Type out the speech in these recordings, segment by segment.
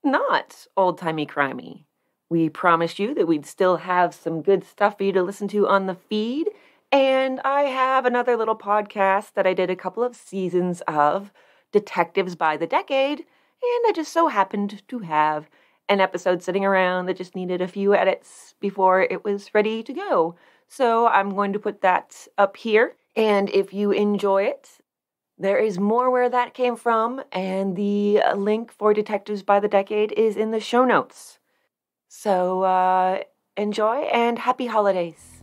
not old-timey crimey. We promised you that we'd still have some good stuff for you to listen to on the feed, and I have another little podcast that I did a couple of seasons of, Detectives by the Decade, and I just so happened to have an episode sitting around that just needed a few edits before it was ready to go. So I'm going to put that up here, and if you enjoy it, there is more where that came from, and the link for Detectives by the Decade is in the show notes. So enjoy, and happy holidays.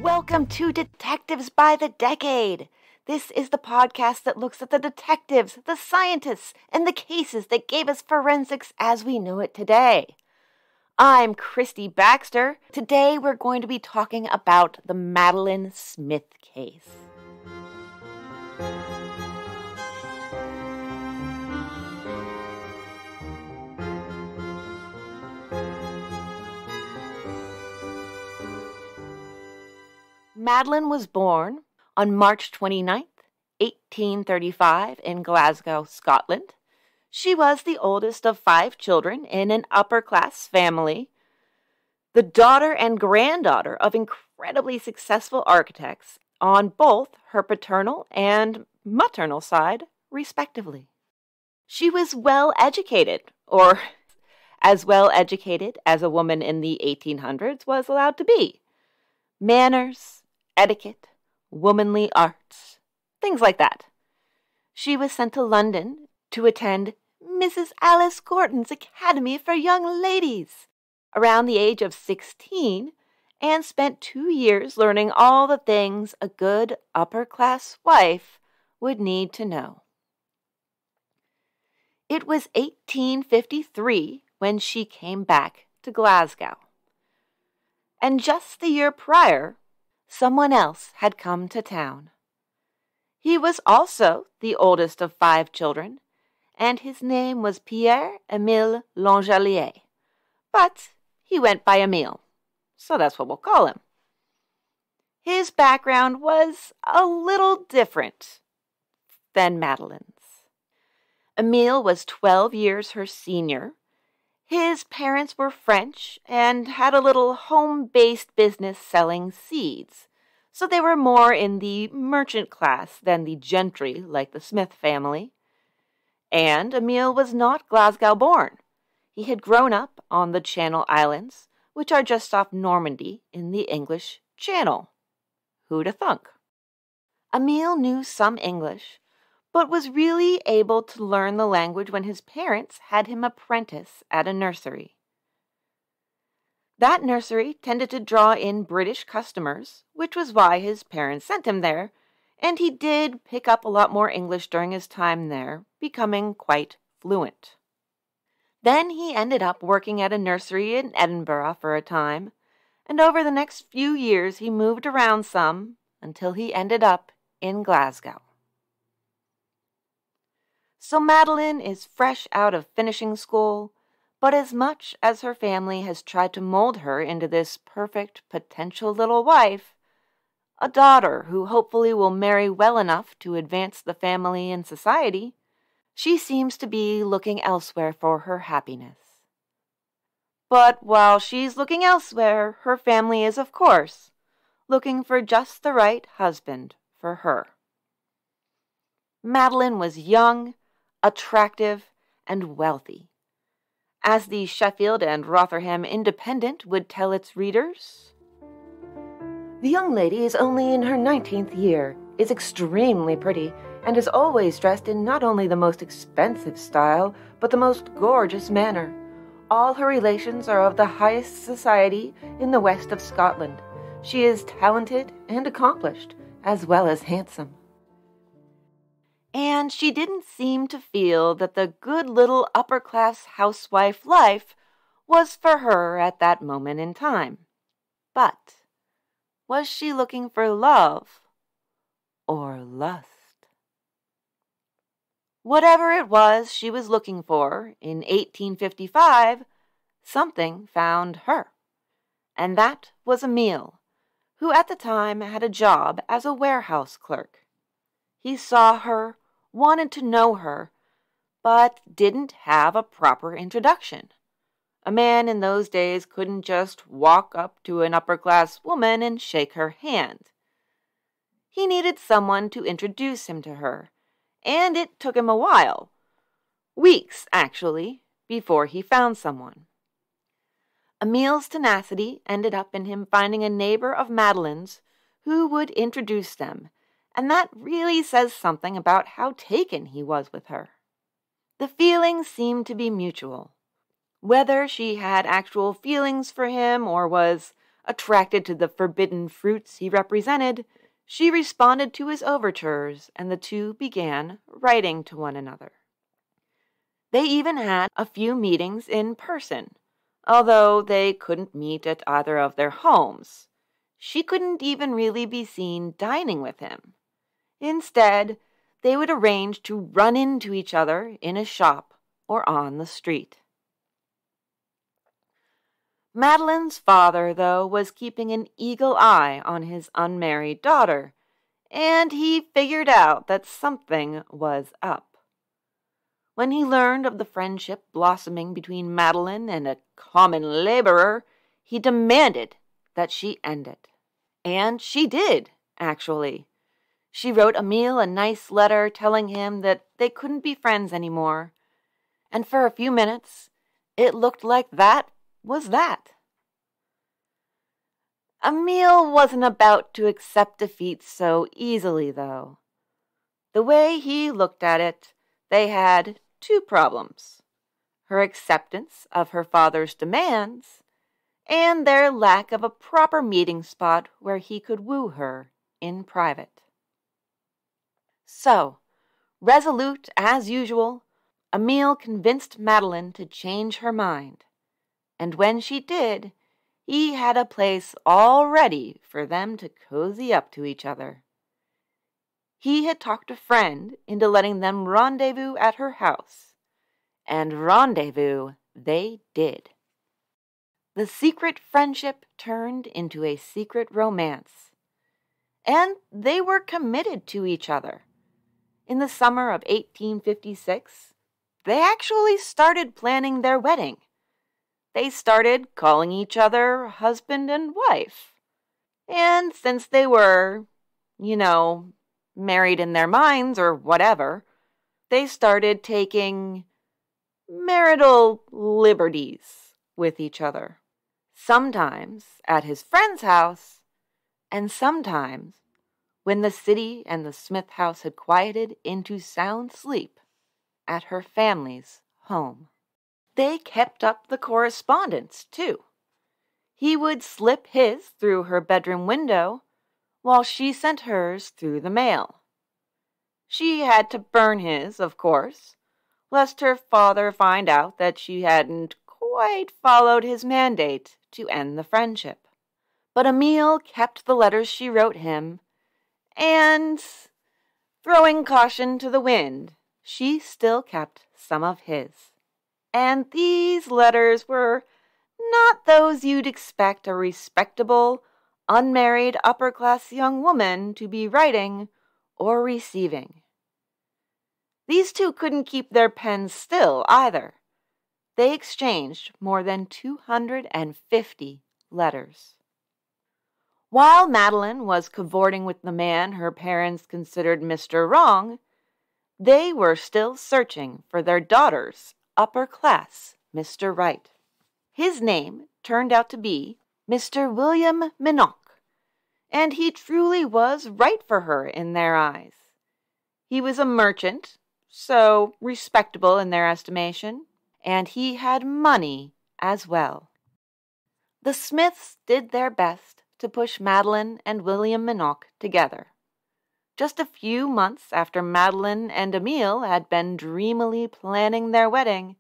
Welcome to Detectives by the Decade. This is the podcast that looks at the detectives, the scientists, and the cases that gave us forensics as we know it today. I'm Kristy Baxter. Today we're going to be talking about the Madeline Smith case. Madeline was born on March 29th, 1835 in Glasgow, Scotland. She was the oldest of 5 children in an upper-class family, the daughter and granddaughter of incredibly successful architects on both her paternal and maternal side, respectively. She was well-educated, or as well-educated as a woman in the 1800s was allowed to be. Manners, etiquette, womanly arts, things like that. She was sent to London to attend Mrs. Alice Gorton's Academy for Young Ladies around the age of 16 and spent 2 years learning all the things a good upper-class wife would need to know. It was 1853 when she came back to Glasgow. And just the year prior, someone else had come to town. He was also the oldest of 5 children, and his name was Pierre-Emile Langelier. But he went by Emile, so that's what we'll call him. His background was a little different than Madeline's. Emile was 12 years her senior. His parents were French and had a little home-based business selling seeds, so they were more in the merchant class than the gentry like the Smith family. And Emile was not Glasgow-born. He had grown up on the Channel Islands, which are just off Normandy in the English Channel. Who'd have thunk? Emile knew some English, but was really able to learn the language when his parents had him apprentice at a nursery. That nursery tended to draw in British customers, which was why his parents sent him there, and he did pick up a lot more English during his time there, becoming quite fluent. Then he ended up working at a nursery in Edinburgh for a time, and over the next few years he moved around some until he ended up in Glasgow. So Madeline is fresh out of finishing school, but as much as her family has tried to mold her into this perfect potential little wife, a daughter who hopefully will marry well enough to advance the family and society, she seems to be looking elsewhere for her happiness. But while she's looking elsewhere, her family is, of course, looking for just the right husband for her. Madeline was young, attractive, and wealthy. As the Sheffield and Rotherham Independent would tell its readers, "The young lady is only in her 19th year, is extremely pretty, and is always dressed in not only the most expensive style, but the most gorgeous manner. All her relations are of the highest society in the west of Scotland. She is talented and accomplished, as well as handsome." And she didn't seem to feel that the good little upper-class housewife life was for her at that moment in time. But was she looking for love or lust? Whatever it was she was looking for in 1855, something found her. and that was Emile, who at the time had a job as a warehouse clerk. He saw her, wanted to know her, but didn't have a proper introduction. A man in those days couldn't just walk up to an upper-class woman and shake her hand. He needed someone to introduce him to her, and it took him a while. Weeks, actually, before he found someone. Emile's tenacity ended up in him finding a neighbor of Madeline's who would introduce them, and that really says something about how taken he was with her. The feelings seemed to be mutual. Whether she had actual feelings for him or was attracted to the forbidden fruits he represented, she responded to his overtures, and the two began writing to one another. They even had a few meetings in person, although they couldn't meet at either of their homes. She couldn't even really be seen dining with him. Instead, they would arrange to run into each other in a shop or on the street. Madeline's father, though, was keeping an eagle eye on his unmarried daughter, and he figured out that something was up. When he learned of the friendship blossoming between Madeline and a common laborer, he demanded that she end it. And she did, actually. She wrote Emile a nice letter telling him that they couldn't be friends anymore, and for a few minutes, it looked like that was that. Emile wasn't about to accept defeat so easily, though. The way he looked at it, they had two problems: her acceptance of her father's demands, and their lack of a proper meeting spot where he could woo her in private. So, resolute as usual, Emile convinced Madeline to change her mind, and when she did, he had a place all ready for them to cozy up to each other. He had talked a friend into letting them rendezvous at her house, and rendezvous they did. The secret friendship turned into a secret romance, and they were committed to each other. In the summer of 1856, they actually started planning their wedding. They started calling each other husband and wife. And since they were, married in their minds or whatever, they started taking marital liberties with each other. Sometimes at his friend's house, and sometimes when the city and the Smith house had quieted into sound sleep at her family's home. They kept up the correspondence, too. He would slip his through her bedroom window, while she sent hers through the mail. She had to burn his, of course, lest her father find out that she hadn't quite followed his mandate to end the friendship. But Emile kept the letters she wrote him, and, throwing caution to the wind, she still kept some of his. And these letters were not those you'd expect a respectable, unmarried, upper-class young woman to be writing or receiving. These two couldn't keep their pens still, either. They exchanged more than 250 letters. While Madeline was cavorting with the man her parents considered Mr. Wrong, they were still searching for their daughter's upper-class Mr. Right. His name turned out to be Mr. William Minock, and he truly was right for her in their eyes. He was a merchant, so respectable in their estimation, and he had money as well. The Smiths did their best to push Madeline and William Minock together. Just a few months after Madeline and Emile had been dreamily planning their wedding,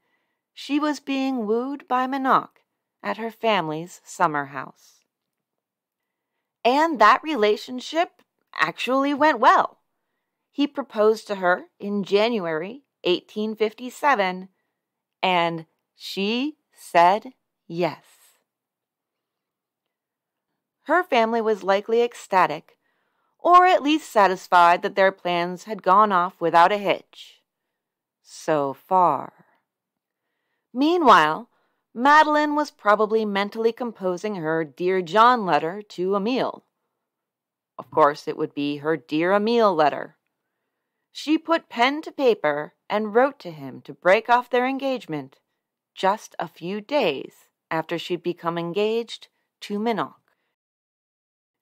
she was being wooed by Minock at her family's summer house. And that relationship actually went well. He proposed to her in January 1857, and she said yes. her family was likely ecstatic, or at least satisfied that their plans had gone off without a hitch. So far. Meanwhile, Madeline was probably mentally composing her Dear John letter to Emile. Of course, it would be her Dear Emile letter. She put pen to paper and wrote to him to break off their engagement just a few days after she'd become engaged to Minoc.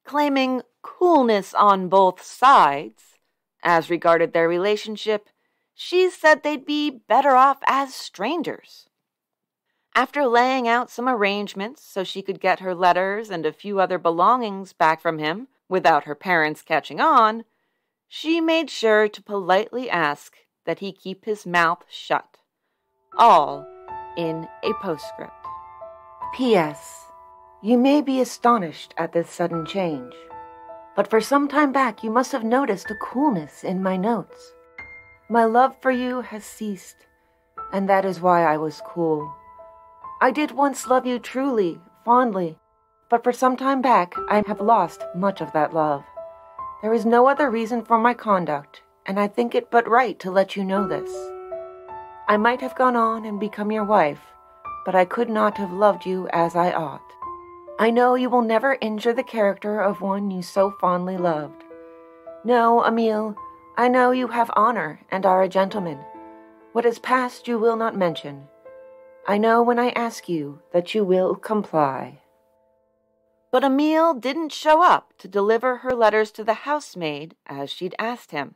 Claiming coolness on both sides, as regarded their relationship, she said they'd be better off as strangers. After laying out some arrangements so she could get her letters and a few other belongings back from him without her parents catching on, she made sure to politely ask that he keep his mouth shut, all in a postscript. P.S. You may be astonished at this sudden change, but for some time back you must have noticed a coolness in my notes. My love for you has ceased, and that is why I was cool. I did once love you truly, fondly, but for some time back I have lost much of that love. There is no other reason for my conduct, and I think it but right to let you know this. I might have gone on and become your wife, but I could not have loved you as I ought. I know you will never injure the character of one you so fondly loved. No, Emile, I know you have honor and are a gentleman. What is past you will not mention. I know when I ask you that you will comply. But Emile didn't show up to deliver her letters to the housemaid as she'd asked him.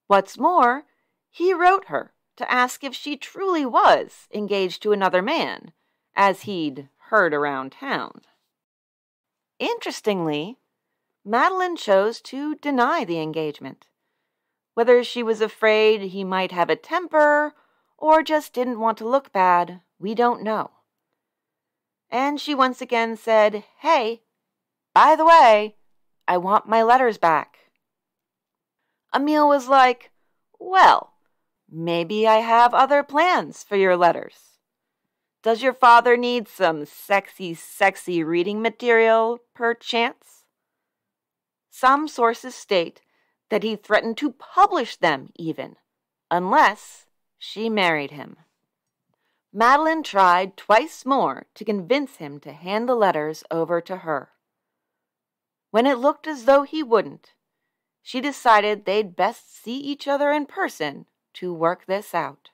What's more, he wrote her to ask if she truly was engaged to another man, as he'd heard around town. Interestingly, Madeline chose to deny the engagement. Whether she was afraid he might have a temper or just didn't want to look bad, we don't know. And she once again said, "Hey, by the way, I want my letters back." Emile was like, "Well, maybe I have other plans for your letters. Does your father need some sexy reading material, perchance?" Some sources state that he threatened to publish them even, unless she married him. Madeline tried twice more to convince him to hand the letters over to her. When it looked as though he wouldn't, she decided they'd best see each other in person to work this out.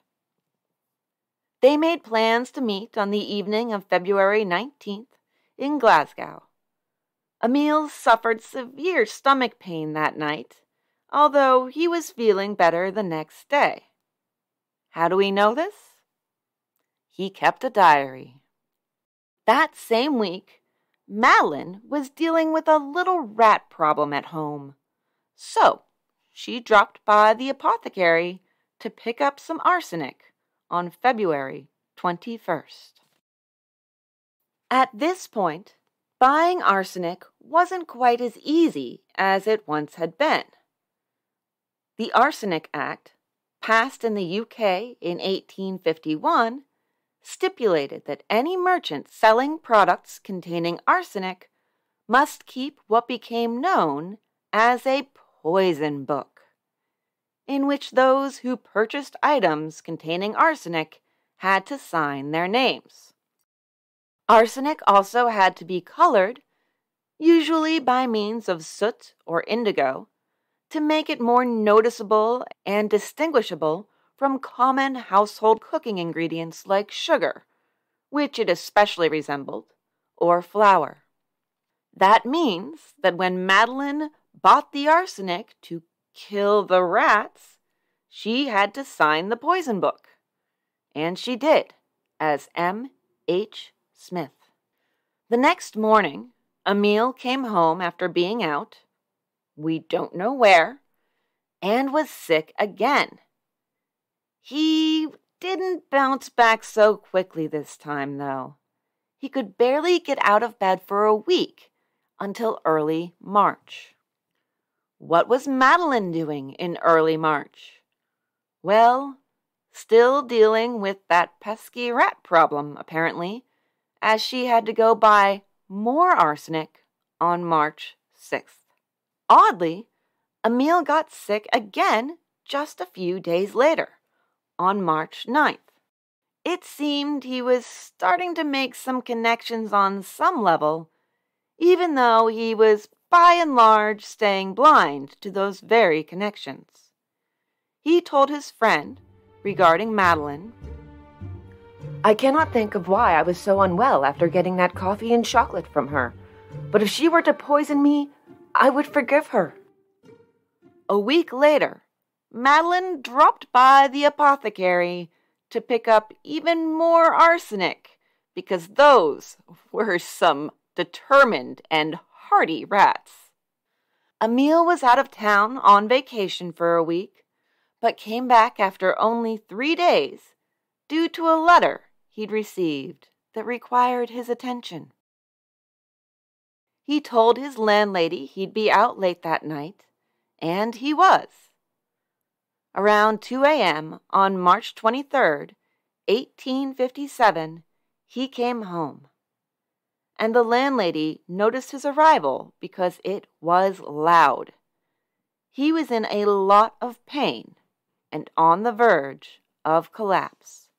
They made plans to meet on the evening of February 19th in Glasgow. Emile suffered severe stomach pain that night, although he was feeling better the next day. How do we know this? He kept a diary. That same week, Madeline was dealing with a little rat problem at home, so she dropped by the apothecary to pick up some arsenic on February 21st. At this point, buying arsenic wasn't quite as easy as it once had been. The Arsenic Act, passed in the UK in 1851, stipulated that any merchant selling products containing arsenic must keep what became known as a poison book, in which those who purchased items containing arsenic had to sign their names. Arsenic also had to be colored, usually by means of soot or indigo, to make it more noticeable and distinguishable from common household cooking ingredients like sugar, which it especially resembled, or flour. That means that when Madeline bought the arsenic to kill the rats, she had to sign the poison book. And she did, as M. H. Smith. The next morning, Emile came home after being out, we don't know where, and was sick again. He didn't bounce back so quickly this time, though. He could barely get out of bed for a week until early March. What was Madeline doing in early March? Well, still dealing with that pesky rat problem, apparently, as she had to go buy more arsenic on March 6th. Oddly, Emile got sick again just a few days later, on March 9th. It seemed he was starting to make some connections on some level, even though he was by and large staying blind to those very connections. He told his friend, regarding Madeline, "I cannot think of why I was so unwell after getting that coffee and chocolate from her, but if she were to poison me, I would forgive her." A week later, Madeline dropped by the apothecary to pick up even more arsenic, because those were some determined and hardy rats. Emile was out of town on vacation for a week, but came back after only 3 days due to a letter he'd received that required his attention. He told his landlady he'd be out late that night, and he was. Around 2 a.m. on March 23rd, 1857, he came home, and the landlady noticed his arrival because it was loud. He was in a lot of pain and on the verge of collapse.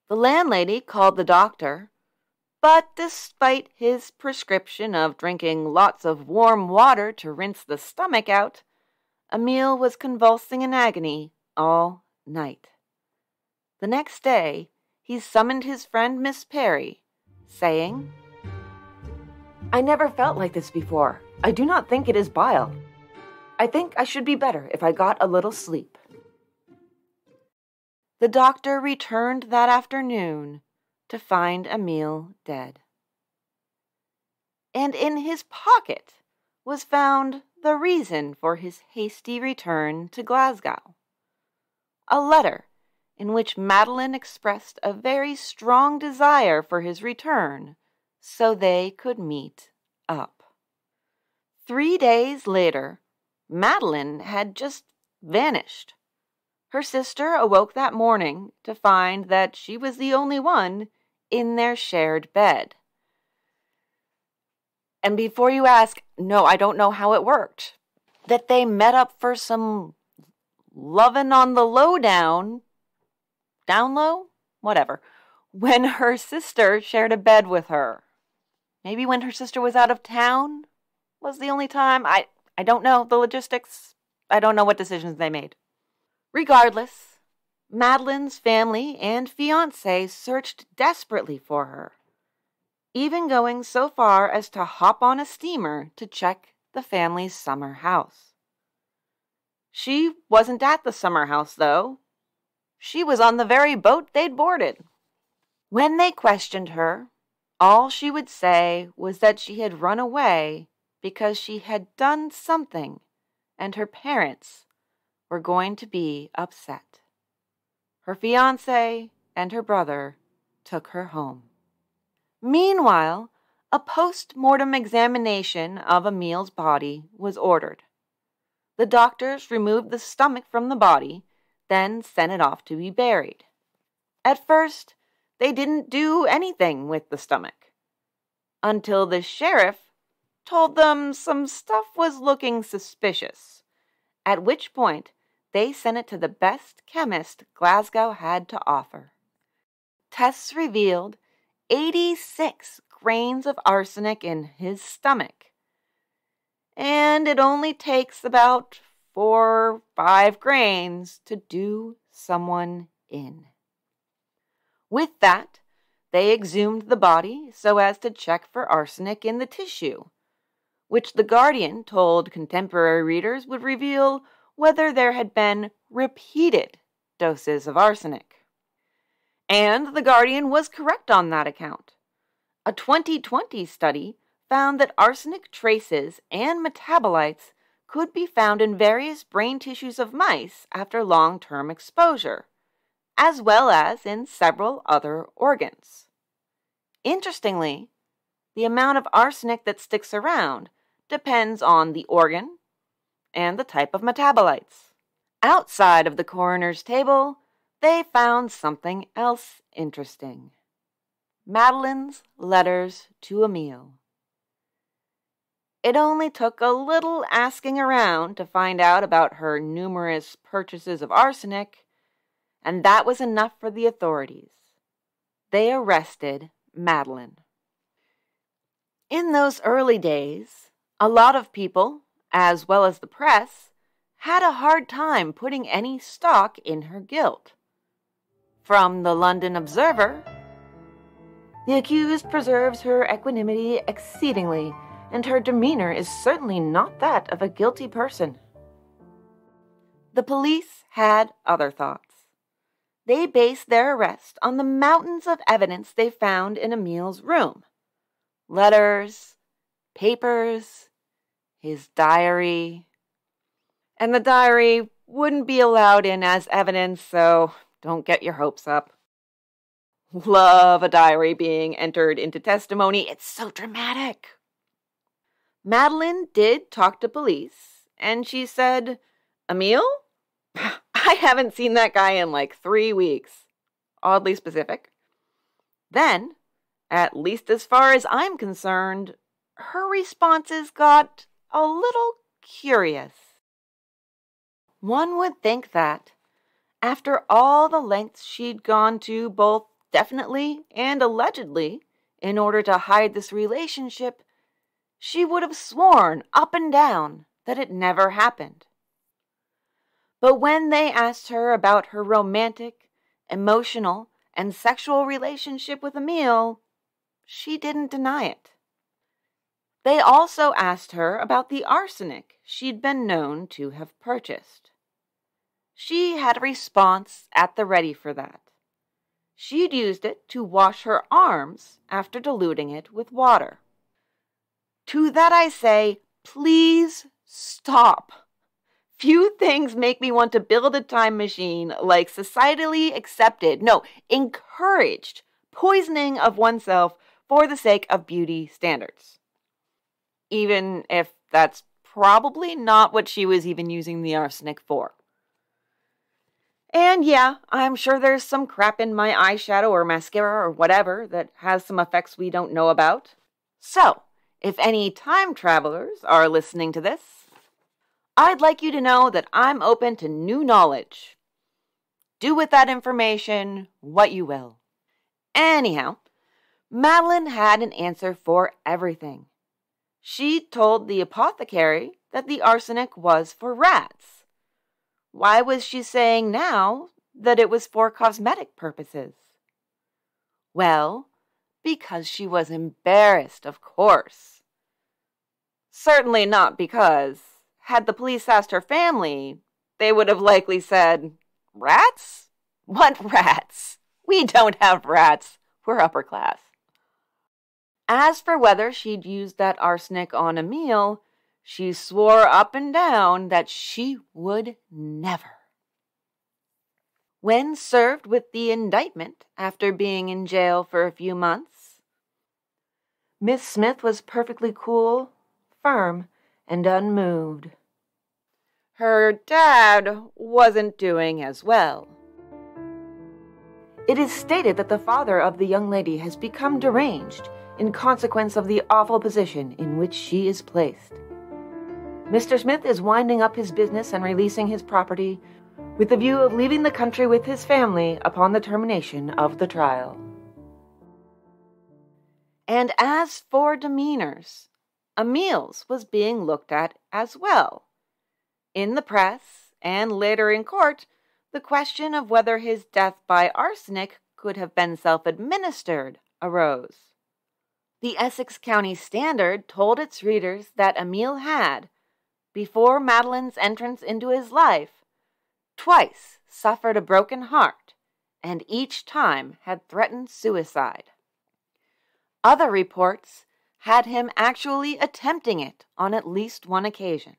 The landlady called the doctor, but despite his prescription of drinking lots of warm water to rinse the stomach out, Emile was convulsing in agony all night. The next day, he summoned his friend Miss Perry, saying, "I never felt like this before. I do not think it is bile. I think I should be better if I got a little sleep." The doctor returned that afternoon to find Emile dead. And in his pocket was found the reason for his hasty return to Glasgow. A letter in which Madeline expressed a very strong desire for his return so they could meet up. 3 days later, Madeline had just vanished. Her sister awoke that morning to find that she was the only one in their shared bed. And before you ask, no, I don't know how it worked. That they met up for some lovin' on the lowdown, down low? Whatever. When her sister shared a bed with her. Maybe when her sister was out of town was the only time. I don't know the logistics. I don't know what decisions they made. Regardless, Madeline's family and fiancé searched desperately for her, even going so far as to hop on a steamer to check the family's summer house. She wasn't at the summer house, though. She was on the very boat they'd boarded. When they questioned her, all she would say was that she had run away because she had done something and her parents were going to be upset. Her fiancé and her brother took her home. Meanwhile, a post-mortem examination of Emile's body was ordered. The doctors removed the stomach from the body, then sent it off to be buried. At first, they didn't do anything with the stomach, until the sheriff told them some stuff was looking suspicious, at which point they sent it to the best chemist Glasgow had to offer. Tests revealed 86 grains of arsenic in his stomach, and it only takes about 4 or 5 grains to do someone in. With that, they exhumed the body so as to check for arsenic in the tissue, which the Guardian told contemporary readers would reveal whether there had been repeated doses of arsenic. And the Guardian was correct on that account. A 2020 study found that arsenic traces and metabolites could be found in various brain tissues of mice after long-term exposure, as well as in several other organs. Interestingly, the amount of arsenic that sticks around depends on the organ and the type of metabolites. Outside of the coroner's table, they found something else interesting. Madeline's letters to Emile. It only took a little asking around to find out about her numerous purchases of arsenic, and that was enough for the authorities. They arrested Madeline. In those early days, a lot of people, as well as the press, had a hard time putting any stock in her guilt. From the London Observer, "The accused preserves her equanimity exceedingly, and her demeanor is certainly not that of a guilty person." The police had other thoughts. They based their arrest on the mountains of evidence they found in Emil's room. Letters, papers, his diary. And the diary wouldn't be allowed in as evidence, so don't get your hopes up. Love a diary being entered into testimony. It's so dramatic. Madeline did talk to police, and she said, "Emil? I haven't seen that guy in like 3 weeks." Oddly specific. Then, at least as far as I'm concerned, her responses got a little curious. One would think that, after all the lengths she'd gone to both definitely and allegedly in order to hide this relationship, she would have sworn up and down that it never happened. But when they asked her about her romantic, emotional, and sexual relationship with Emil, she didn't deny it. They also asked her about the arsenic she'd been known to have purchased. She had a response at the ready for that. She'd used it to wash her arms after diluting it with water. To that I say, please stop. Few things make me want to build a time machine like societally accepted, no, encouraged poisoning of oneself for the sake of beauty standards. Even if that's probably not what she was even using the arsenic for. And yeah, I'm sure there's some crap in my eyeshadow or mascara or whatever that has some effects we don't know about. So, if any time travelers are listening to this, I'd like you to know that I'm open to new knowledge. Do with that information what you will. Anyhow, Madeline had an answer for everything. She told the apothecary that the arsenic was for rats. Why was she saying now that it was for cosmetic purposes? Well, because she was embarrassed, of course. Certainly not because, had the police asked her family, they would have likely said, "Rats? What rats? We don't have rats. We're upper class." As for whether she'd used that arsenic on Emil, she swore up and down that she would never. When served with the indictment after being in jail for a few months, Miss Smith was perfectly cool, firm, and unmoved. Her dad wasn't doing as well. "It is stated that the father of the young lady has become deranged in consequence of the awful position in which she is placed. Mr. Smith is winding up his business and releasing his property with the view of leaving the country with his family upon the termination of the trial." And as for demeanors, Emil's was being looked at as well. In the press, and later in court, the question of whether his death by arsenic could have been self-administered arose. The Essex County Standard told its readers that Emil had, before Madeline's entrance into his life, twice suffered a broken heart, and each time had threatened suicide. Other reports had him actually attempting it on at least one occasion.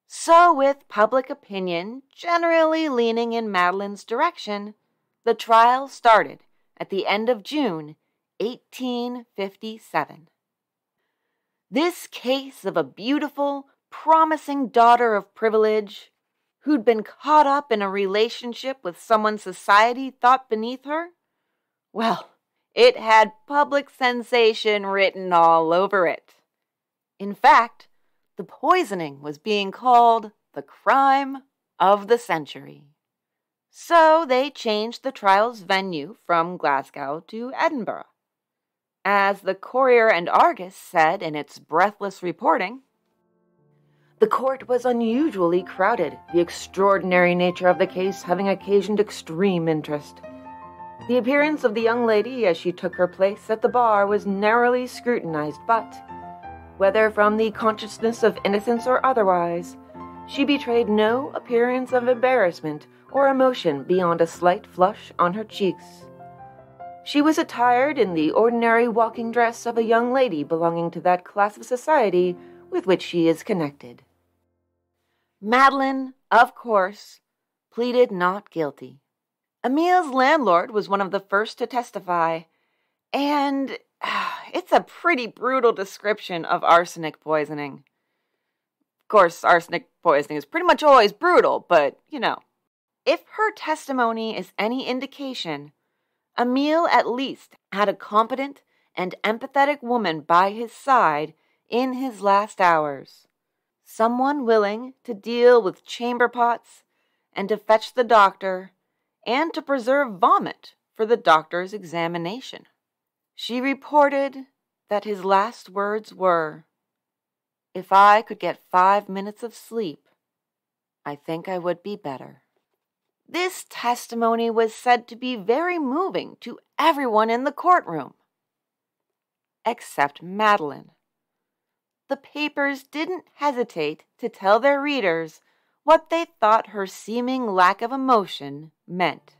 So, with public opinion generally leaning in Madeline's direction, the trial started at the end of June 1857. This case of a beautiful, promising daughter of privilege who'd been caught up in a relationship with someone society thought beneath her, well, it had public sensation written all over it. In fact, The poisoning was being called the crime of the century. So they changed the trial's venue from Glasgow to Edinburgh. As the Courier and Argus said in its breathless reporting, the court was unusually crowded, the extraordinary nature of the case having occasioned extreme interest. The appearance of the young lady as she took her place at the bar was narrowly scrutinized, but, whether from the consciousness of innocence or otherwise, she betrayed no appearance of embarrassment or emotion beyond a slight flush on her cheeks. She was attired in the ordinary walking dress of a young lady belonging to that class of society with which she is connected. Madeline, of course, pleaded not guilty. Emile's landlord was one of the first to testify, and it's a pretty brutal description of arsenic poisoning. Of course, arsenic poisoning is pretty much always brutal, but, if her testimony is any indication, Emile at least had a competent and empathetic woman by his side in his last hours. Someone willing to deal with chamber pots and to fetch the doctor and to preserve vomit for the doctor's examination. She reported that his last words were, "If I could get 5 minutes of sleep, I think I would be better." This testimony was said to be very moving to everyone in the courtroom, except Madeline. The papers didn't hesitate to tell their readers what they thought her seeming lack of emotion meant.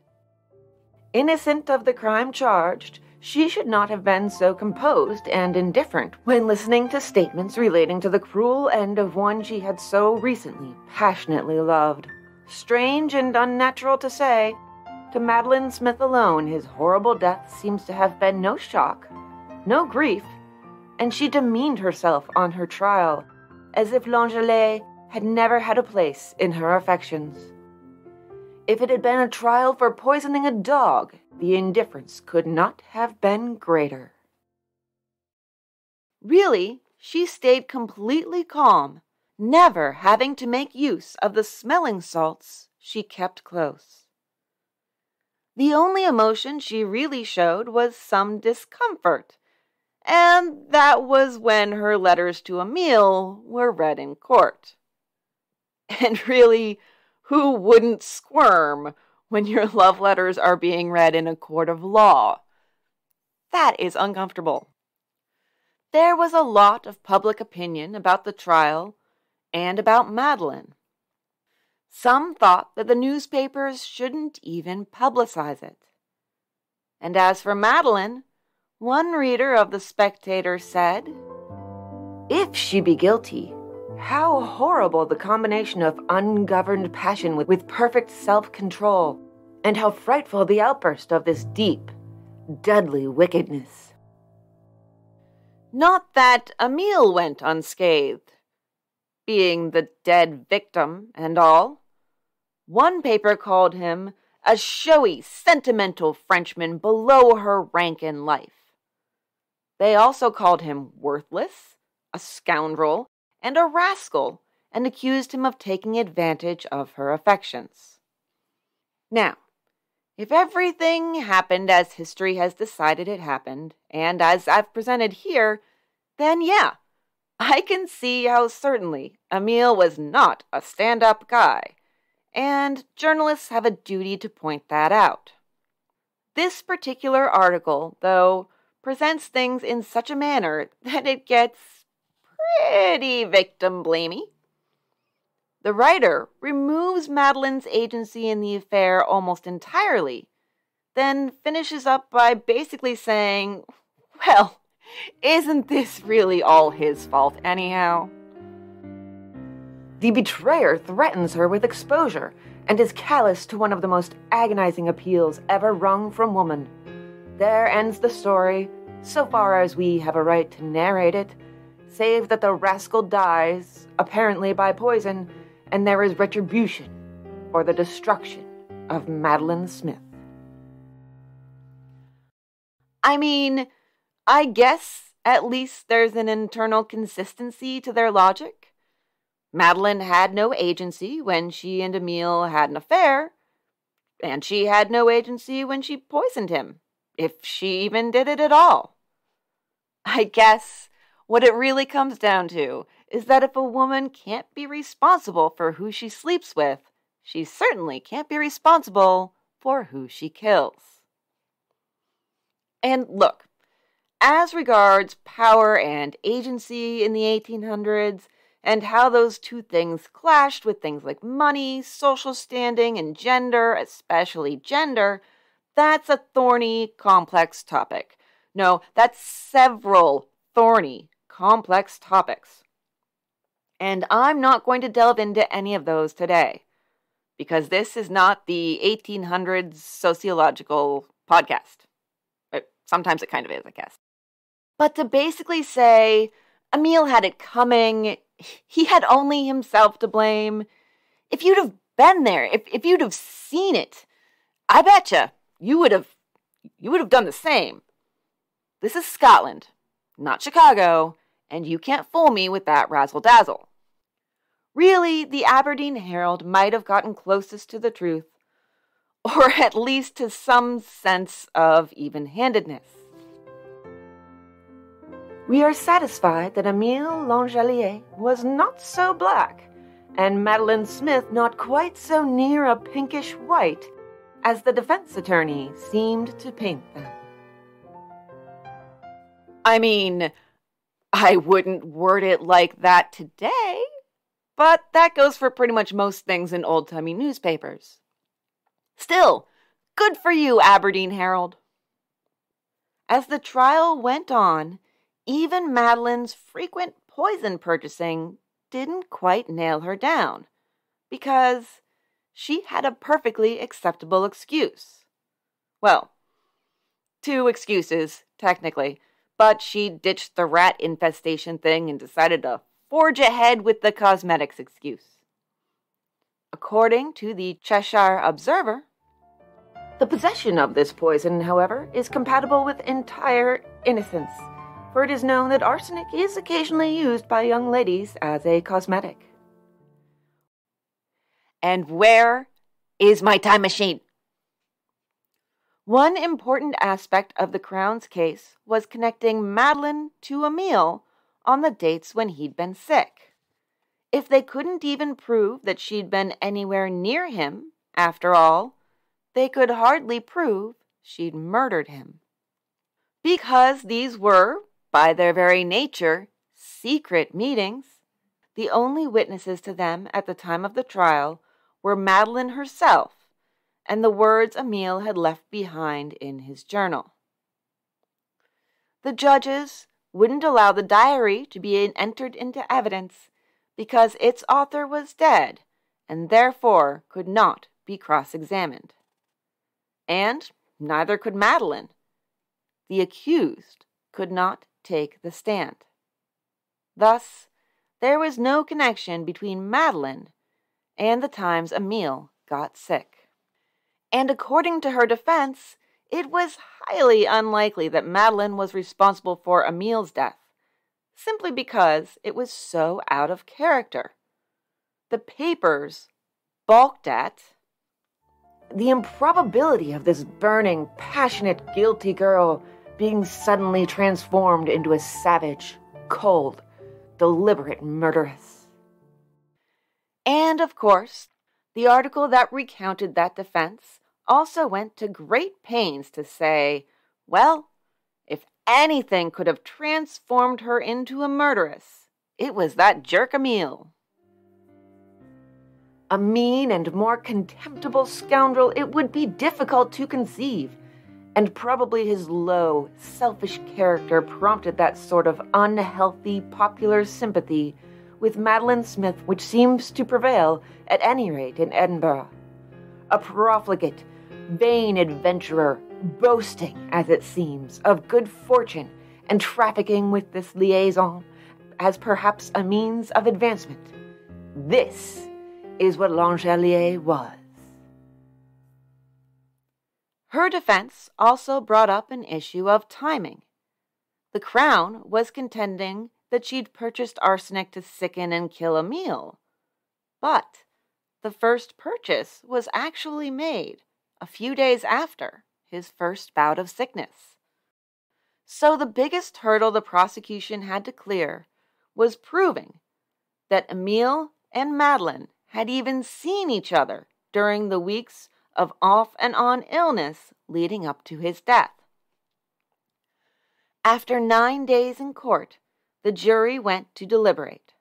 Innocent of the crime charged, she should not have been so composed and indifferent when listening to statements relating to the cruel end of one she had so recently passionately loved. Strange and unnatural to say, to Madeline Smith alone his horrible death seems to have been no shock, no grief, and she demeaned herself on her trial, as if L'Angely had never had a place in her affections. If it had been a trial for poisoning a dog, the indifference could not have been greater. Really, she stayed completely calm, never having to make use of the smelling salts she kept close. The only emotion she really showed was some discomfort, and that was when her letters to Emile were read in court. And really, who wouldn't squirm when your love letters are being read in a court of law? That is uncomfortable. There was a lot of public opinion about the trial and about Madeline. Some thought that the newspapers shouldn't even publicize it. And as for Madeline, one reader of The Spectator said, "If she be guilty, how horrible the combination of ungoverned passion with perfect self-control, and how frightful the outburst of this deep, deadly wickedness." Not that Emile went unscathed, being the dead victim and all. One paper called him a showy, sentimental Frenchman below her rank in life. They also called him worthless, a scoundrel, and a rascal, and accused him of taking advantage of her affections. Now, if everything happened as history has decided it happened, and as I've presented here, then yeah, I can see how certainly Emile was not a stand-up guy, and journalists have a duty to point that out. This particular article, though, presents things in such a manner that it gets pretty victim-blamey. The writer removes Madeline's agency in the affair almost entirely, then finishes up by basically saying, well, isn't this really all his fault anyhow? The betrayer threatens her with exposure and is callous to one of the most agonizing appeals ever wrung from woman. There ends the story, so far as we have a right to narrate it, save that the rascal dies, apparently by poison, and there is retribution for the destruction of Madeline Smith. I mean, I guess at least there's an internal consistency to their logic. Madeline had no agency when she and Emile had an affair, and she had no agency when she poisoned him, if she even did it at all. I guess what it really comes down to is that if a woman can't be responsible for who she sleeps with, she certainly can't be responsible for who she kills. And look, as regards power and agency in the 1800s, and how those two things clashed with things like money, social standing, and gender, especially gender, that's a thorny, complex topic. No, that's several thorny, complex topics. And I'm not going to delve into any of those today, because this is not the 1800s sociological podcast. Sometimes it kind of is, I guess. But to basically say, Emile had it coming, he had only himself to blame. If you'd have been there, if you'd have seen it, I betcha you would have done the same. This is Scotland, not Chicago, and you can't fool me with that razzle-dazzle. Really, the Aberdeen Herald might have gotten closest to the truth, or at least to some sense of even-handedness. We are satisfied that Emile Langelier was not so black, and Madeline Smith not quite so near a pinkish white as the defense attorney seemed to paint them. I mean, I wouldn't word it like that today, but that goes for pretty much most things in old-timey newspapers. Still, good for you, Aberdeen Herald. As the trial went on, even Madeline's frequent poison purchasing didn't quite nail her down, because she had a perfectly acceptable excuse. Well, two excuses, technically, but she ditched the rat infestation thing and decided to forge ahead with the cosmetics excuse. According to the Cheshire Observer, the possession of this poison, however, is compatible with entire innocence, for it is known that arsenic is occasionally used by young ladies as a cosmetic. And where is my time machine? One important aspect of the Crown's case was connecting Madeline to Emile on the dates when he'd been sick. If they couldn't even prove that she'd been anywhere near him, after all, they could hardly prove she'd murdered him. Because these were, by their very nature, secret meetings, the only witnesses to them at the time of the trial were Madeline herself and the words Emile had left behind in his journal. The judges wouldn't allow the diary to be entered into evidence because its author was dead and therefore could not be cross-examined. And neither could Madeline. The accused could not take the stand. Thus, there was no connection between Madeline and the times Emile got sick. And according to her defense, it was highly unlikely that Madeline was responsible for Emile's death, simply because it was so out of character. The papers balked at the improbability of this burning, passionate, guilty girl being suddenly transformed into a savage, cold, deliberate murderess. And, of course, the article that recounted that defense also went to great pains to say, well, if anything could have transformed her into a murderess, it was that jerk Emile. A mean and more contemptible scoundrel it would be difficult to conceive, and probably his low, selfish character prompted that sort of unhealthy popular sympathy with Madeline Smith which seems to prevail, at any rate, in Edinburgh. A profligate, vain adventurer, boasting, as it seems, of good fortune and trafficking with this liaison as perhaps a means of advancement. This is what Langelier was. Her defense also brought up an issue of timing. The Crown was contending that she'd purchased arsenic to sicken and kill Emile. But the first purchase was actually made a few days after his first bout of sickness. So the biggest hurdle the prosecution had to clear was proving that Emile and Madeline had even seen each other during the weeks of off and on illness leading up to his death. After 9 days in court, the jury went to deliberate.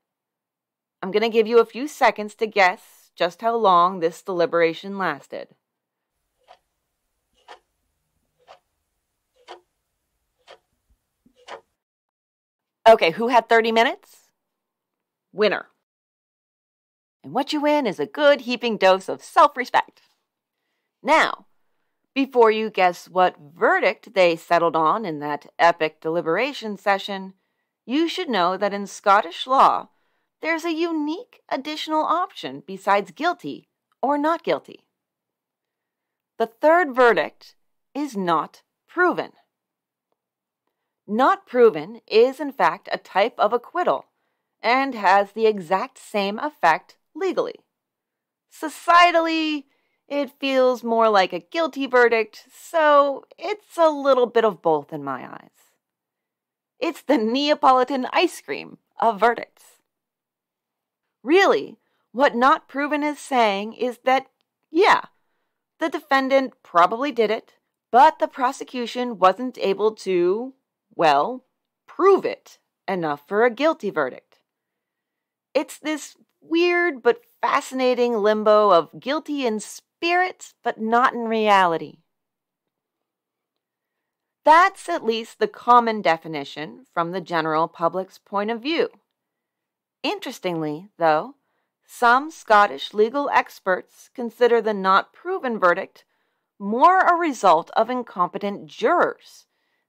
I'm going to give you a few seconds to guess just how long this deliberation lasted. Okay, who had 30 minutes? Winner. And what you win is a good heaping dose of self-respect. Now, before you guess what verdict they settled on in that epic deliberation session, you should know that in Scottish law, there's a unique additional option besides guilty or not guilty. The third verdict is not proven. Not proven is, in fact, a type of acquittal and has the exact same effect legally. Societally, it feels more like a guilty verdict, so it's a little bit of both in my eyes. It's the Neapolitan ice cream of verdicts. Really, what not proven is saying is that, yeah, the defendant probably did it, but the prosecution wasn't able to, well, prove it enough for a guilty verdict. It's this weird but fascinating limbo of guilty in spirit, but not in reality. That's at least the common definition from the general public's point of view. Interestingly, though, some Scottish legal experts consider the not proven verdict more a result of incompetent jurors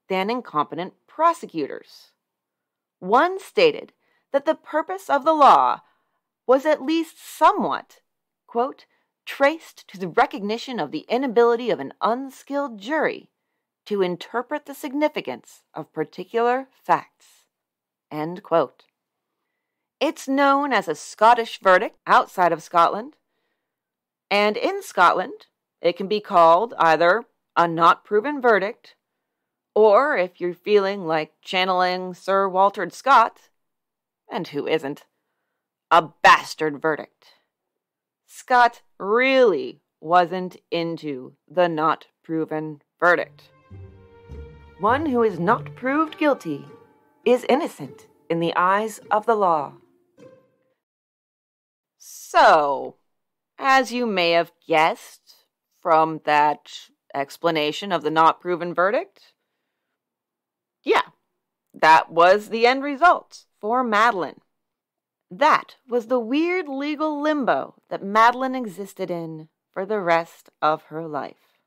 than incompetent prosecutors. One stated that the purpose of the law was at least somewhat, quote, traced to the recognition of the inability of an unskilled jury to interpret the significance of particular facts, end quote. It's known as a Scottish verdict outside of Scotland, and in Scotland, it can be called either a not proven verdict, or if you're feeling like channeling Sir Walter Scott, and who isn't, a bastard verdict. Scott really wasn't into the not proven verdict. One who is not proved guilty is innocent in the eyes of the law. So, as you may have guessed from that explanation of the not proven verdict, yeah, that was the end result for Madeline. That was the weird legal limbo that Madeline existed in for the rest of her life.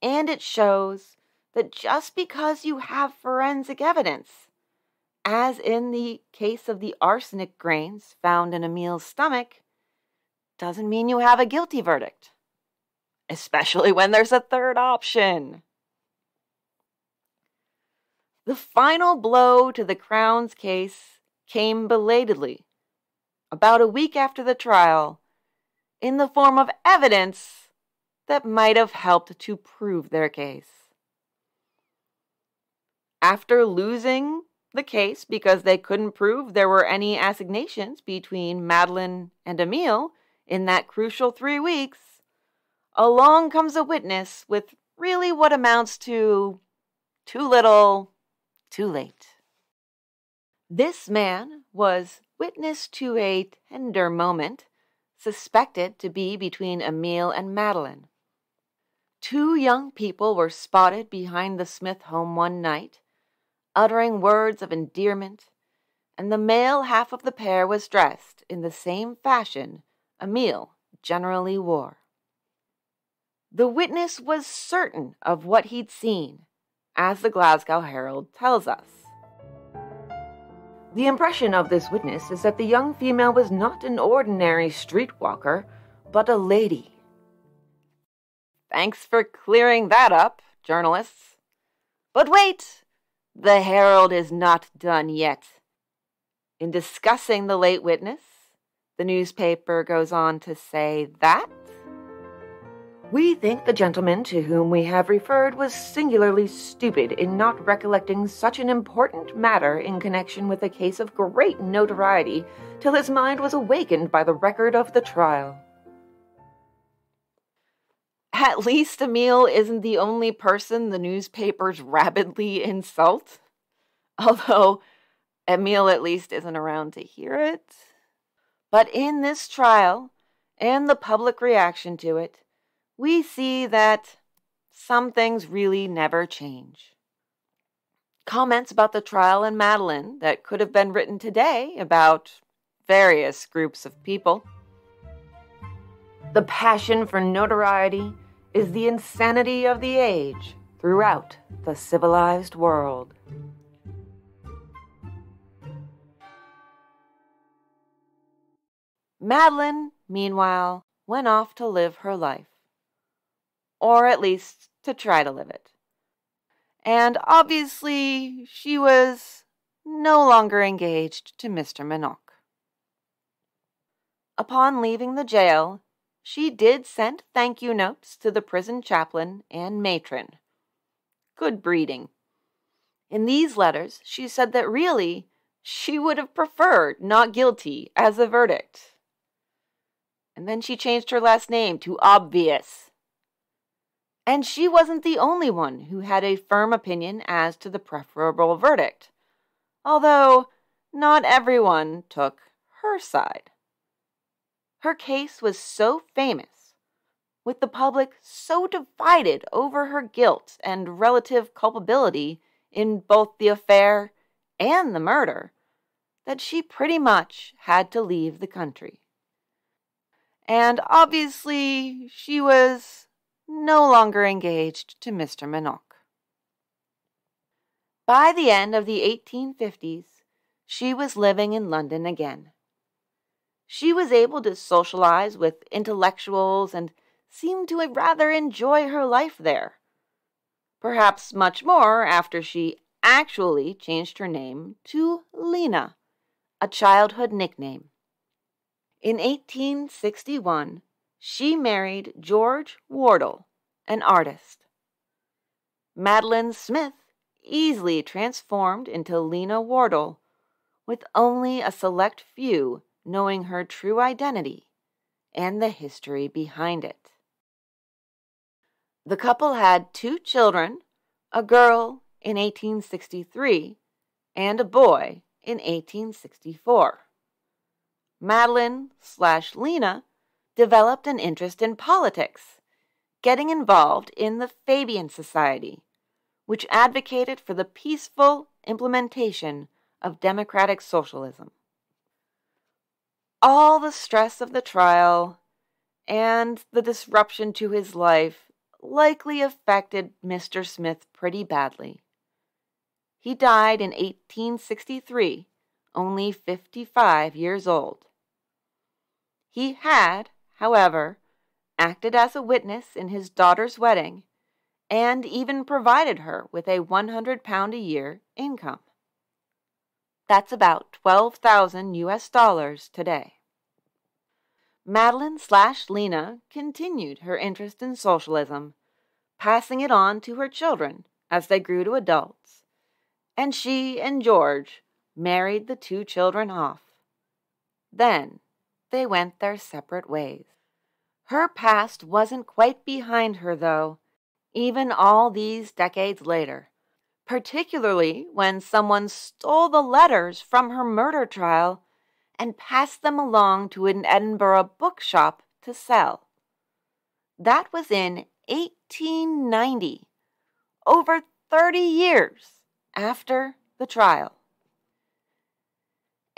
And it shows that just because you have forensic evidence, as in the case of the arsenic grains found in Emile's stomach, doesn't mean you have a guilty verdict, especially when there's a third option. The final blow to the Crown's case came belatedly, about a week after the trial, in the form of evidence that might have helped to prove their case. After losing the case because they couldn't prove there were any assignations between Madeline and Emile in that crucial 3 weeks, along comes a witness with really what amounts to too little, too late. This man was witness to a tender moment suspected to be between Emile and Madeline. 2 young people were spotted behind the Smith home one night, uttering words of endearment, and the male half of the pair was dressed in the same fashion Emile generally wore. The witness was certain of what he'd seen, as the Glasgow Herald tells us. The impression of this witness is that the young female was not an ordinary streetwalker, but a lady. Thanks for clearing that up, journalists. But wait! The Herald is not done yet. In discussing the late witness, the newspaper goes on to say that we think the gentleman to whom we have referred was singularly stupid in not recollecting such an important matter in connection with a case of great notoriety till his mind was awakened by the record of the trial. At least Emile isn't the only person the newspapers rabidly insult. Although Emile at least isn't around to hear it. But in this trial, and the public reaction to it, we see that some things really never change. Comments about the trial in Madeline that could have been written today about various groups of people. The passion for notoriety is the insanity of the age throughout the civilized world. Madeline, meanwhile, went off to live her life. Or at least to try to live it. And obviously, she was no longer engaged to Mr. Minock. Upon leaving the jail, she did send thank you notes to the prison chaplain and matron. Good breeding. In these letters, she said that really, she would have preferred not guilty as a verdict. And then she changed her last name to Obvious. And she wasn't the only one who had a firm opinion as to the preferable verdict, although not everyone took her side. Her case was so famous, with the public so divided over her guilt and relative culpability in both the affair and the murder, that she pretty much had to leave the country. And obviously, she was no longer engaged to Mr. Minock. By the end of the 1850s, she was living in London again. She was able to socialize with intellectuals and seemed to rather enjoy her life there. Perhaps much more after she actually changed her name to Lena, a childhood nickname. In 1861, she married George Wardle, an artist. Madeline Smith easily transformed into Lena Wardle, with only a select few knowing her true identity and the history behind it. The couple had 2 children, a girl in 1863 and a boy in 1864. Madeline/Lena developed an interest in politics, getting involved in the Fabian Society, which advocated for the peaceful implementation of democratic socialism. All the stress of the trial and the disruption to his life likely affected Mr. Smith pretty badly. He died in 1863, only 55 years old. He had, however, acted as a witness in his daughter's wedding and even provided her with a £100 a year income. That's about $12,000 today. Madeline/Lena continued her interest in socialism, passing it on to her children as they grew to adults, and she and George married the 2 children off. Then they went their separate ways. Her past wasn't quite behind her, though, even all these decades later, particularly when someone stole the letters from her murder trial and passed them along to an Edinburgh bookshop to sell. That was in 1890, over 30 years after the trial.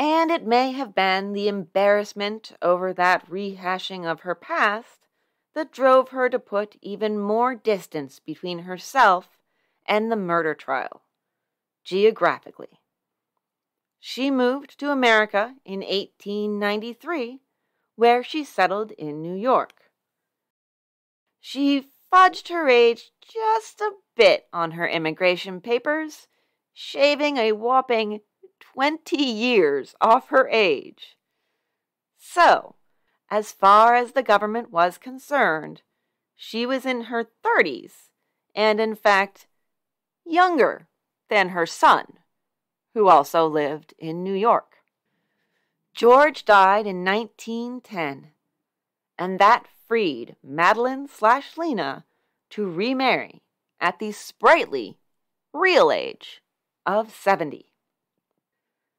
And it may have been the embarrassment over that rehashing of her past that drove her to put even more distance between herself and the murder trial, geographically. She moved to America in 1893, where she settled in New York. She fudged her age just a bit on her immigration papers, shaving a whopping 20 years off her age. So, as far as the government was concerned, she was in her 30s, and in fact, younger than her son, who also lived in New York. George died in 1910, and that freed Madeline/Lena to remarry at the sprightly, real age of 70.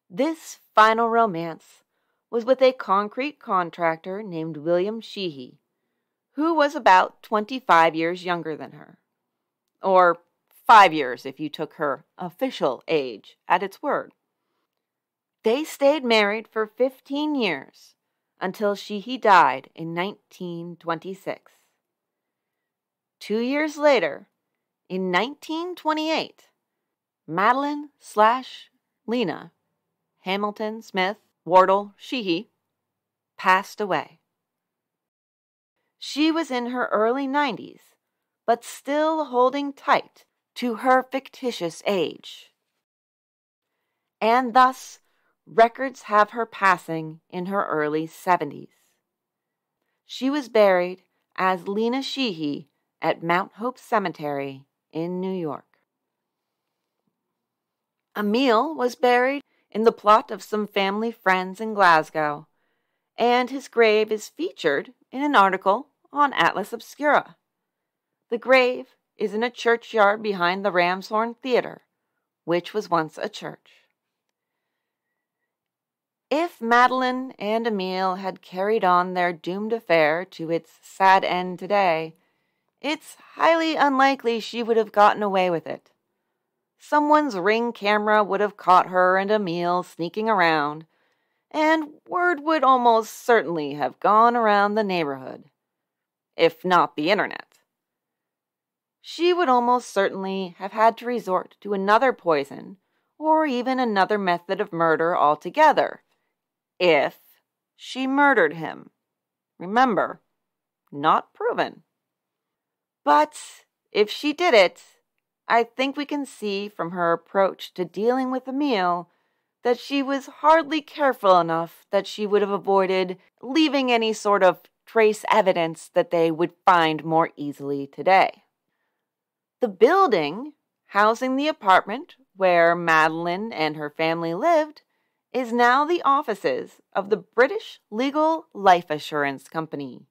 This final romance was with a concrete contractor named William Sheehy, who was about 25 years younger than her, or 5 years if you took her official age at its word. They stayed married for 15 years until Sheehy died in 1926. 2 years later, in 1928, Madeline/Lena, Hamilton, Smith, Wardle, Sheehy, passed away. She was in her early 90s, but still holding tight to her fictitious age. And thus, records have her passing in her early 70s. She was buried as Lena Sheehy at Mount Hope Cemetery in New York. Emil was buried in the plot of some family friends in Glasgow, and his grave is featured in an article on Atlas Obscura. The grave is in a churchyard behind the Ramshorn Theatre, which was once a church. If Madeline and Emil had carried on their doomed affair to its sad end today, it's highly unlikely she would have gotten away with it. Someone's Ring camera would have caught her and Emil sneaking around, and word would almost certainly have gone around the neighborhood, if not the internet. She would almost certainly have had to resort to another poison, or even another method of murder altogether, if she murdered him. Remember, not proven. But if she did it, I think we can see from her approach to dealing with Emil that she was hardly careful enough that she would have avoided leaving any sort of trace evidence that they would find more easily today. The building housing the apartment where Madeline and her family lived is now the offices of the British Legal Life Assurance Company.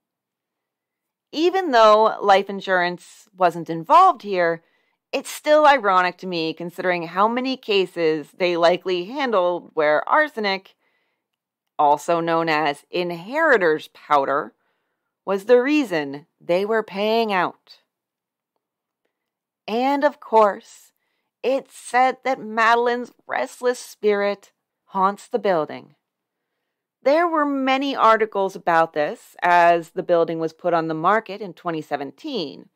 Even though life insurance wasn't involved here, it's still ironic to me considering how many cases they likely handled where arsenic, also known as inheritor's powder, was the reason they were paying out. And of course, it's said that Madeline's restless spirit haunts the building. There were many articles about this as the building was put on the market in 2017,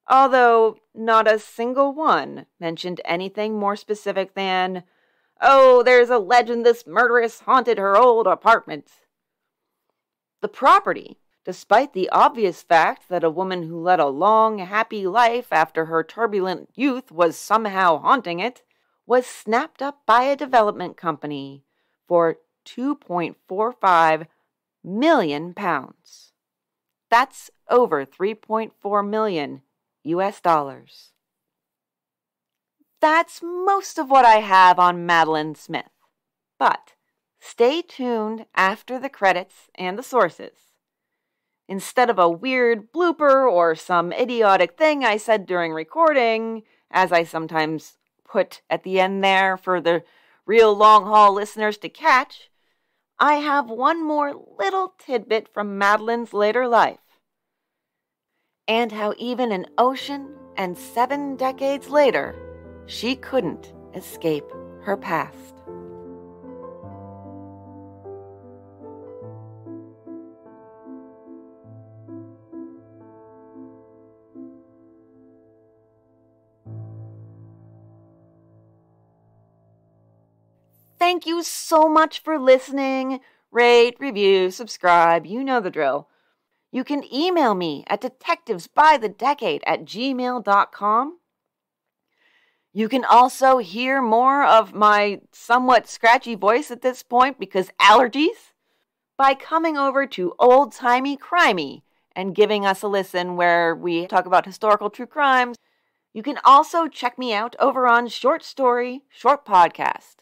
although not a single one mentioned anything more specific than, "Oh, there's a legend this murderess haunted her old apartment." The property, despite the obvious fact that a woman who led a long, happy life after her turbulent youth was somehow haunting it, was snapped up by a development company for £2.45 million. That's over $3.4 million US. That's most of what I have on Madeline Smith. But stay tuned after the credits and the sources. Instead of a weird blooper or some idiotic thing I said during recording, as I sometimes put at the end there for the real long-haul listeners to catch, I have one more little tidbit from Madeline's later life, and how even an ocean and 7 decades later, she couldn't escape her past. Thank you so much for listening. Rate, review, subscribe, you know the drill. You can email me at detectivesbythedecade@gmail.com. You can also hear more of my somewhat scratchy voice at this point because allergies by coming over to Old Timey Crimey and giving us a listen where we talk about historical true crimes. You can also check me out over on Short Story, Short Podcast.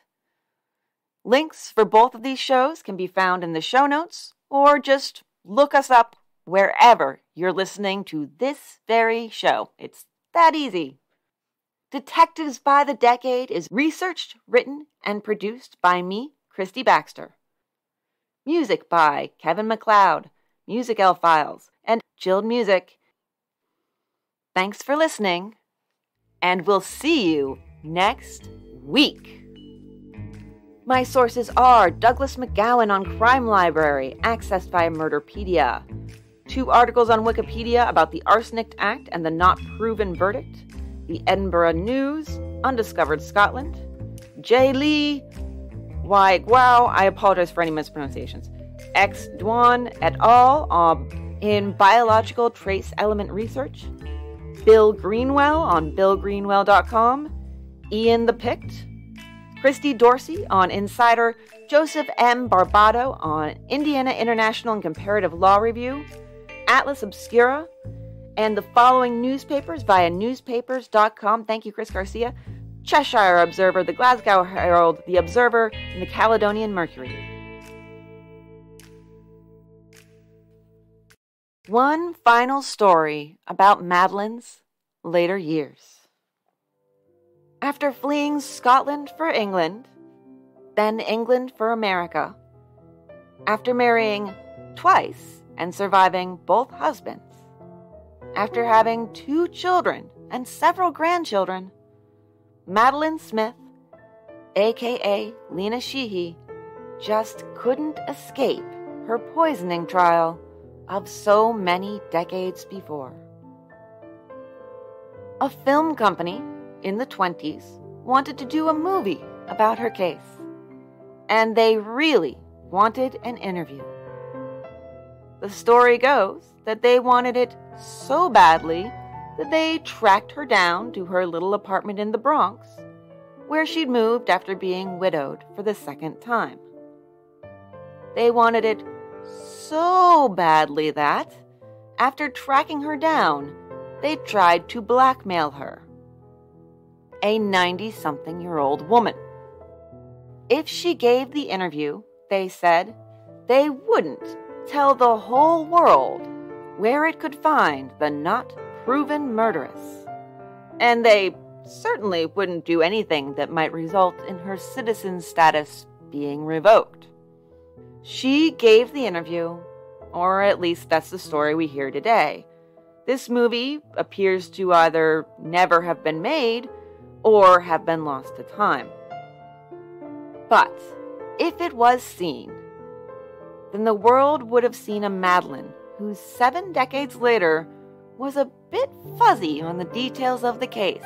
Links for both of these shows can be found in the show notes, or just look us up wherever you're listening to this very show. It's that easy. Detectives by the Decade is researched, written, and produced by me, Kristy Baxter. Music by Kevin MacLeod, MusicLFiles, and Chilled Music. Thanks for listening, and we'll see you next week. My sources are Douglas MacGowan on CrimeLibrary, accessed via Murderpedia. 2 articles on Wikipedia about the Arsenic Act and the not proven verdict. The Edinburgh News, Undiscovered Scotland. J. Lee, wow, I apologize for any mispronunciations. X. Duan et al. In Biological Trace Element Research. Bill Greenwell on billgreenwell.com. Ian the Pict. Kristy Dorsey on Insider, Joseph M. Barbato on Indiana International and Comparative Law Review, Atlas Obscura, and the following newspapers via newspapers.com. Thank you, Chris Garcia. Cheshire Observer, the Glasgow Herald, the Observer, and the Caledonian Mercury. One final story about Madeline's later years. After fleeing Scotland for England, then England for America, after marrying twice and surviving both husbands, after having 2 children and several grandchildren, Madeline Smith, a.k.a. Lena Sheehy, just couldn't escape her poisoning trial of so many decades before. A film company in the 20s wanted to do a movie about her case, and they really wanted an interview. The story goes that they wanted it so badly that they tracked her down to her little apartment in the Bronx, where she'd moved after being widowed for the 2nd time. They wanted it so badly that, after tracking her down, they tried to blackmail her. A 90-something-year-old woman. If she gave the interview, they said, they wouldn't tell the whole world where it could find the not-proven murderess. And they certainly wouldn't do anything that might result in her citizen status being revoked. She gave the interview, or at least that's the story we hear today. This movie appears to either never have been made or have been lost to time. But if it was seen, then the world would have seen a Madeline who 7 decades later was a bit fuzzy on the details of the case,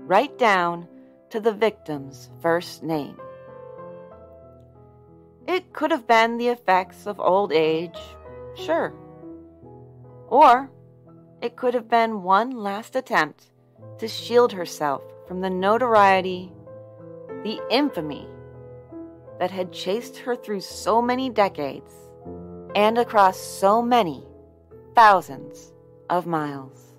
right down to the victim's first name. It could have been the effects of old age, sure. Or it could have been one last attempt to shield herself from the notoriety, the infamy that had chased her through so many decades and across so many thousands of miles.